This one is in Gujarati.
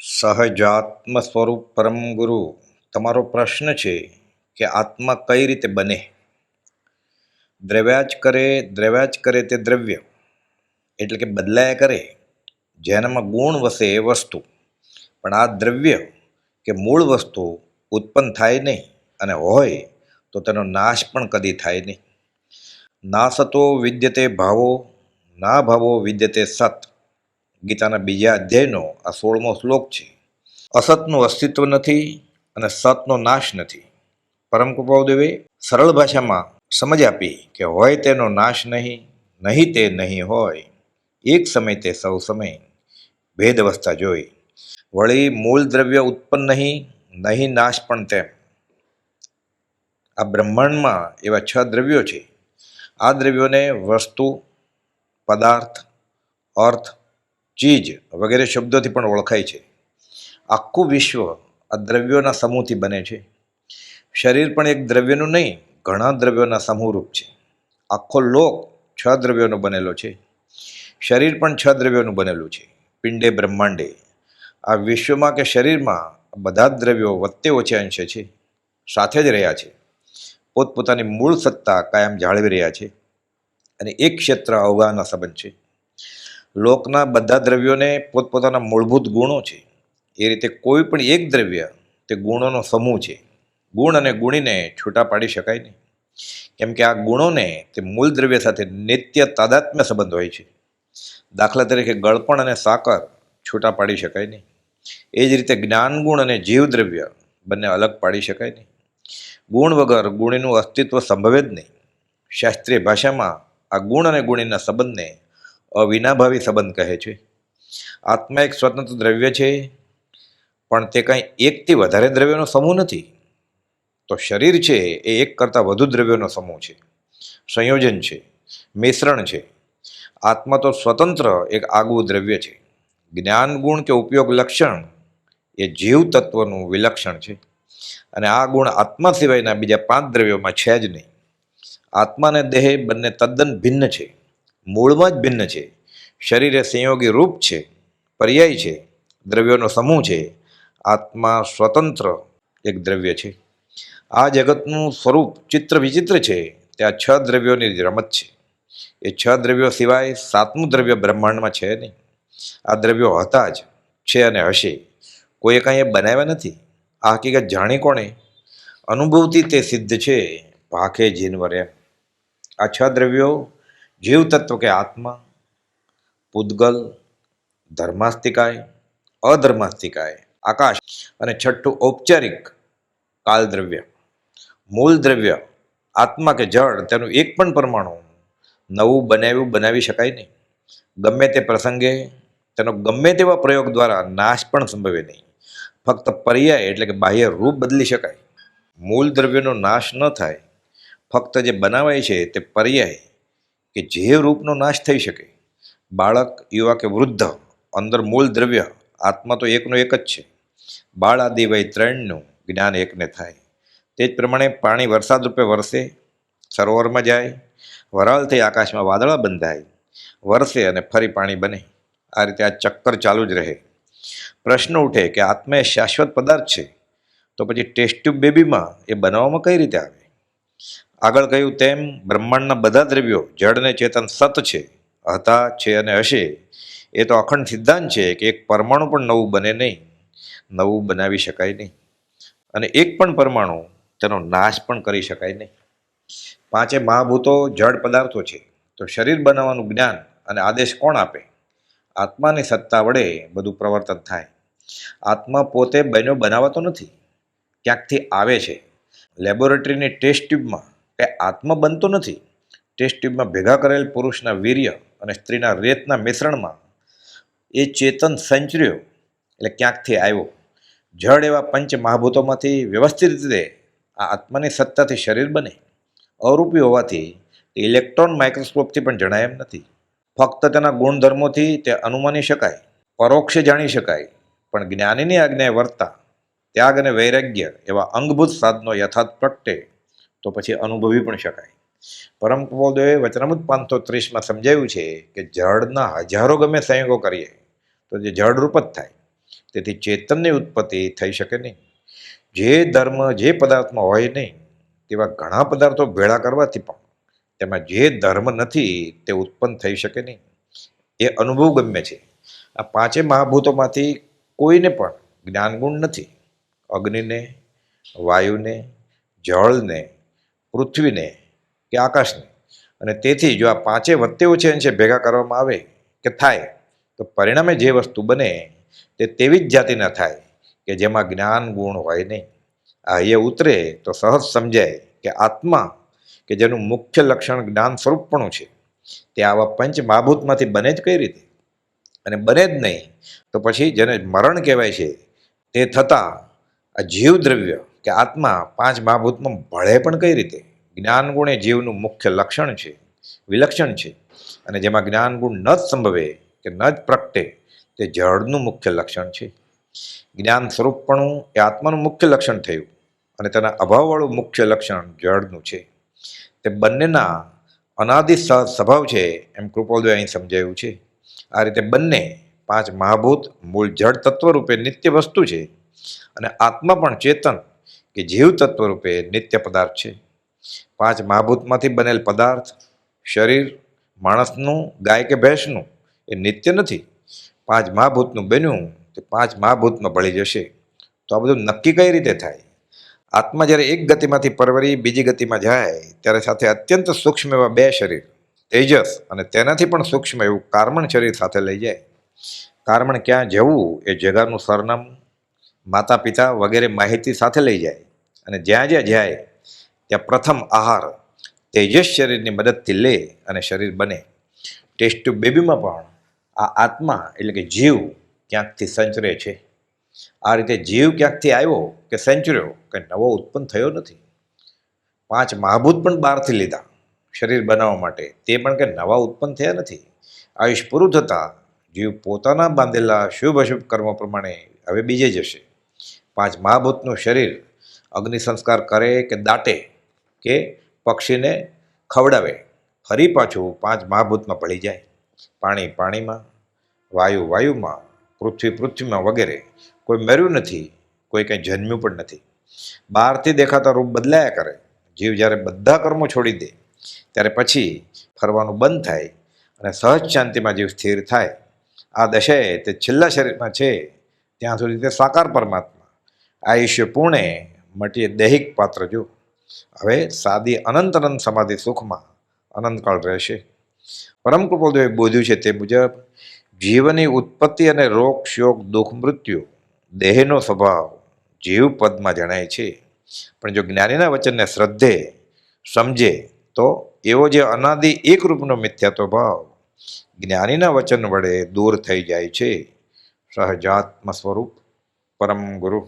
સહજાત્મ સ્વરૂપ પરમ ગુરુ, તમારો પ્રશ્ન છે કે આત્મા કઈ રીતે બને. દ્રવ્યા જ કરે તે દ્રવ્ય, એટલે કે બદલાયા કરે, જેનામાં ગુણ વસે એ વસ્તુ. પણ આ દ્રવ્ય કે મૂળ વસ્તુ ઉત્પન્ન થાય નહીં, અને હોય તો તેનો નાશ પણ કદી થાય નહીં. નાસતો વિદ્યતે ભાવો, ના ભાવો વિદ્યતે સત. ગીતાના બીજા અધ્યાયનો આ 16મો શ્લોક છે. અસતનું અસ્તિત્વ નથી અને સતનો નાશ નથી. પરમ કૃપાળુદેવે સરળ ભાષામાં સમજ આપી કે હોય તેનો નાશ નહીં, નહીં તે નહીં હોય, એક સમય તે સૌ સમય, ભેદ અવસ્થા જોઈ. વળી મૂળ દ્રવ્ય ઉત્પન્ન નહીં, નહીં નાશ પણ તેમ. આ બ્રહ્માંડમાં એવા 6 દ્રવ્યો છે. આ દ્રવ્યોને વસ્તુ, પદાર્થ, અર્થ, ચીજ વગેરે શબ્દોથી પણ ઓળખાય છે. આખું વિશ્વ આ દ્રવ્યોના સમૂહથી બને છે. શરીર પણ એક દ્રવ્યનું નહીં, ઘણા દ્રવ્યોના સમૂહરૂપ છે. આખો લોક 6 દ્રવ્યોનો બનેલો છે. શરીર પણ 6 દ્રવ્યોનું બનેલું છે. પિંડે બ્રહ્માંડે, આ વિશ્વમાં કે શરીરમાં બધા જ દ્રવ્યો વત્તે ઓછે અંશે છે, સાથે જ રહ્યા છે. પોતપોતાની મૂળ સત્તા કાયમ જાળવી રહ્યા છે, અને એક ક્ષેત્ર અવગાહના સંબંધ છે. લોકના બધા દ્રવ્યોને પોતપોતાના મૂળભૂત ગુણો છે. એ રીતે કોઈ પણ એક દ્રવ્ય તે ગુણોનો સમૂહ છે. ગુણ અને ગુણીને છૂટા પાડી શકાય નહીં, કેમ કે આ ગુણોને તે મૂળ દ્રવ્ય સાથે નિત્ય તાદાત્મ્ય સંબંધ હોય છે. દાખલા તરીકે ગળપણ અને સાકર છૂટા પાડી શકાય નહીં. એ જ રીતે જ્ઞાન ગુણ અને જીવ દ્રવ્ય બંને અલગ પાડી શકાય નહીં. ગુણ વગર ગુણીનું અસ્તિત્વ સંભવે જ નહીં. શાસ્ત્રીય ભાષામાં આ ગુણ અને ગુણીના સંબંધને અવિનાભાવી સંબંધ કહે છે. આત્મા એક સ્વતંત્ર દ્રવ્ય છે, પણ તે કંઈ એકથી વધારે દ્રવ્યોનો સમૂહ નથી. તો શરીર છે એ એક કરતાં વધુ દ્રવ્યોનો સમૂહ છે, સંયોજન છે, મિશ્રણ છે. આત્મા તો સ્વતંત્ર એક આગવું દ્રવ્ય છે. જ્ઞાન ગુણ કે ઉપયોગ લક્ષણ એ જીવ તત્વનું વિલક્ષણ છે, અને આ ગુણ આત્મા સિવાયના બીજા 5 દ્રવ્યોમાં છે જ નહીં. આત્મા અને દેહ બંને તદ્દન ભિન્ન છે, મૂળમાં જ ભિન્ન છે. શરીર એ સંયોગી રૂપ છે, પર્યાય છે, દ્રવ્યોનો સમૂહ છે. આત્મા સ્વતંત્ર એક દ્રવ્ય છે. આ જગતનું સ્વરૂપ ચિત્ર વિચિત્ર છે, તે આ 6 દ્રવ્યોની રમત છે. એ 6 દ્રવ્યો સિવાય 7મું દ્રવ્ય બ્રહ્માંડમાં છે નહીં. આ દ્રવ્યો હતા જ, છે અને હશે. કોઈએ કાંઈ એ બનાવ્યા નથી. આ હકીકત જાણી કોણે? અનુભવથી તે સિદ્ધ છે, ભાખે જીનવર એમ. આ 6 દ્રવ્યો જીવ તત્વ કે આત્મા, પૂદગલ, ધર્માસ્તિકાય, અધર્માસ્તિકાય, આકાશ, અને 6ઠું ઔપચારિક કાલ દ્રવ્ય. મૂળ દ્રવ્ય આત્મા કે જળ, તેનું એક પણ પરમાણુ નવું બનાવી શકાય નહીં. ગમે તે પ્રસંગે તેનો ગમે તેવા પ્રયોગ દ્વારા નાશ પણ સંભવે નહીં. ફક્ત પર્યાય એટલે કે બાહ્ય રૂપ બદલી શકાય. મૂળ દ્રવ્યનો નાશ ન થાય. ફક્ત જે બનાવાય છે તે પર્યાય કે જે રૂપનો નાશ થઈ શકે. બાળક, યુવા કે વૃદ્ધ, અંદર મૂળ દ્રવ્ય આત્મા તો એકનો એક જ છે. બાળ આદિ વય 3નું જ્ઞાન એકને થાય. તે જ પ્રમાણે પાણી વરસાદ રૂપે વરસે, સરોવરમાં જાય, વરાળ થઈ આકાશમાં વાદળા બંધાય, વરસે અને ફરી પાણી બને. આ રીતે આ ચક્કર ચાલુ જ રહે. પ્રશ્ન ઉઠે કે આત્મા એ શાશ્વત પદાર્થ છે, તો પછી ટેસ્ટ ટ્યુબ બેબીમાં એ બનાવવામાં કઈ રીતે આવે? આગળ કહ્યું તેમ બ્રહ્માંડના બધા દ્રવ્યો જડ ને ચેતન સત છે, હતા, છે અને હશે. એ તો અખંડ સિદ્ધાંત છે કે એક પરમાણુ પણ નવું બને નહીં, નવું બનાવી શકાય નહીં, અને એક પણ પરમાણુ તેનો નાશ પણ કરી શકાય નહીં. 5 મહાભૂતો જડ પદાર્થો છે, તો શરીર બનાવવાનું જ્ઞાન અને આદેશ કોણ આપે? આત્માની સત્તા વડે બધું પ્રવર્તન થાય. આત્મા પોતે બન્યો બનાવાતો નથી, ક્યાંકથી આવે છે. લેબોરેટરીની ટેસ્ટ ટ્યુબમાં કે આત્મા બનતો નથી. ટેસ્ટ ટ્યુબમાં ભેગા કરેલ પુરુષના વીર્ય અને સ્ત્રીના રેતના મિશ્રણમાં એ ચેતન સંચર્યો, એટલે ક્યાંકથી આવ્યો. જળ એવા 5 મહાભૂતોમાંથી વ્યવસ્થિત રીતે આ આત્માની સત્તાથી શરીર બને. અરૂપી હોવાથી તે ઇલેક્ટ્રોન માઇક્રોસ્કોપથી પણ જણાય એમ નથી. ફક્ત તેના ગુણધર્મોથી તે અનુમાની શકાય, પરોક્ષે જાણી શકાય. પણ જ્ઞાનીની આજ્ઞાએ વર્તા ત્યાગ અને વૈરાગ્ય એવા અંગભૂત સાધનો યથાર્થ પ્રગટે તો પછી અનુભવી પણ શકાય. પરમ કૃપાળુદેવે વચનામૃત 530માં સમજાવ્યું છે કે જળના હજારો ગમે સંયોગો કરીએ તો જે જળરૂપ જ થાય. તેથી ચેતનની ઉત્પત્તિ થઈ શકે નહીં. જે ધર્મ જે પદાર્થમાં હોય નહીં તેવા ઘણા પદાર્થો ભેળા કરવાથી પણ તેમાં જે ધર્મ નથી તે ઉત્પન્ન થઈ શકે નહીં. એ અનુભવ ગમ્ય છે. આ પાંચે મહાભૂતોમાંથી કોઈને પણ જ્ઞાનગુણ નથી. અગ્નિને, વાયુને, જળને, પૃથ્વીને કે આકાશને. અને તેથી જો આ પાંચે વત્તે ઓછે અંશે ભેગા કરવામાં આવે કે થાય તો પરિણામે જે વસ્તુ બને તે તેવી જ જાતિના થાય કે જેમાં જ્ઞાન ગુણ હોય નહીં. આ એ ઉતરે તો સહજ સમજાય કે આત્મા કે જેનું મુખ્ય લક્ષણ જ્ઞાન સ્વરૂપપણું છે તે આવા પંચ મહાભૂતમાંથી બને જ કઈ રીતે? અને બને જ નહીં તો પછી જેને મરણ કહેવાય છે તે થતાં આ જીવ દ્રવ્ય કે આત્મા પાંચ મહાભૂતમાં ભળે પણ કઈ રીતે? જ્ઞાન ગુણ એ જીવનું મુખ્ય લક્ષણ છે, વિલક્ષણ છે. અને જેમાં જ્ઞાન ગુણ ન જ સંભવે કે ન જ પ્રગટે તે જળનું મુખ્ય લક્ષણ છે. જ્ઞાન સ્વરૂપપણું એ આત્માનું મુખ્ય લક્ષણ થયું અને તેના અભાવવાળું મુખ્ય લક્ષણ જળનું છે. તે બંનેના અનાદિ સ્વભાવ છે એમ કૃપાલદેવે અહીં સમજાયું છે. આ રીતે બંને પાંચ મહાભૂત મૂળ જળ તત્વ રૂપે નિત્ય વસ્તુ છે અને આત્મા પણ ચેતન કે જીવ તત્વ રૂપે નિત્ય પદાર્થ છે. પાંચ મહાભૂતમાંથી બનેલ પદાર્થ શરીર માણસનું, ગાય કે ભેંસનું એ નિત્ય નથી. પાંચ મહાભૂતનું બન્યું તે પાંચ મહાભૂતમાં ભળી જશે. તો આ બધું નક્કી કઈ રીતે થાય? આત્મા જ્યારે એક ગતિમાંથી પરવરી બીજી ગતિમાં જાય ત્યારે સાથે અત્યંત સૂક્ષ્મ એવા બે શરીર તેજસ અને તેનાથી પણ સૂક્ષ્મ એવું કાર્મણ શરીર સાથે લઈ જાય. કાર્મણ ક્યાં જવું એ જગાનું સરનામું, માતા પિતા વગેરે માહિતી સાથે લઈ જાય અને જ્યાં જ્યાં જાય ત્યાં પ્રથમ આહાર તેજસ શરીરની મદદથી લે અને શરીર બને. ટેસ્ટ ટ્યુબ બેબીમાં પણ આ આત્મા એટલે કે જીવ ક્યાંકથી સંચરે છે. આ રીતે જીવ ક્યાંકથી આવ્યો કે સંચર્યો કંઈ નવો ઉત્પન્ન થયો નથી. પાંચ મહાભૂત પણ બહારથી લીધા શરીર બનાવવા માટે, તે પણ કંઈ નવા ઉત્પન્ન થયા નથી. આયુષ પૂરું થતાં જીવ પોતાના બાંધેલા શુભ અશુભ કર્મો પ્રમાણે હવે બીજે જશે. પાંચ મહાભૂતનું શરીર અગ્નિ સંસ્કાર કરે કે દાટે કે પક્ષીને ખવડાવે ફરી પાછું પાંચ મહાભૂતમાં ભળી જાય. પાણી પાણીમાં, વાયુ વાયુમાં, પૃથ્વી પૃથ્વીમાં વગેરે. કોઈ મર્યું નથી, કોઈ કંઈ જન્મ્યું પણ નથી. બહારથી દેખાતા રૂપ બદલાયા કરે. જીવ જ્યારે બધા કર્મો છોડી દે ત્યારે પછી ફરવાનું બંધ થાય અને સહજ શાંતિમાં જીવ સ્થિર થાય. આ દશાએ તે છેલ્લા શરીરમાં છે ત્યાં સુધી તે સાકાર પરમાત્મા આયુષ્ય પૂર્ણે મટીએ દૈહિક પાત્ર જો. હવે સાદી અનંત અનંત સમાધિ સુખમાં અનંતકાળ રહેશે. પરમ કૃપાલદેવે બોધ્યું છે તે મુજબ જીવની ઉત્પત્તિ અને રોગ શોક દુઃખ મૃત્યુ દેહનો સ્વભાવ જીવ પદમાં જણાય છે. પણ જો જ્ઞાનીના વચનને શ્રદ્ધે સમજે તો એવો જે અનાદિ એક રૂપનો મિથ્યાત્વ ભાવ જ્ઞાનીના વચન વડે દૂર થઈ જાય છે. સહજાત્મ સ્વરૂપ પરમ ગુરુ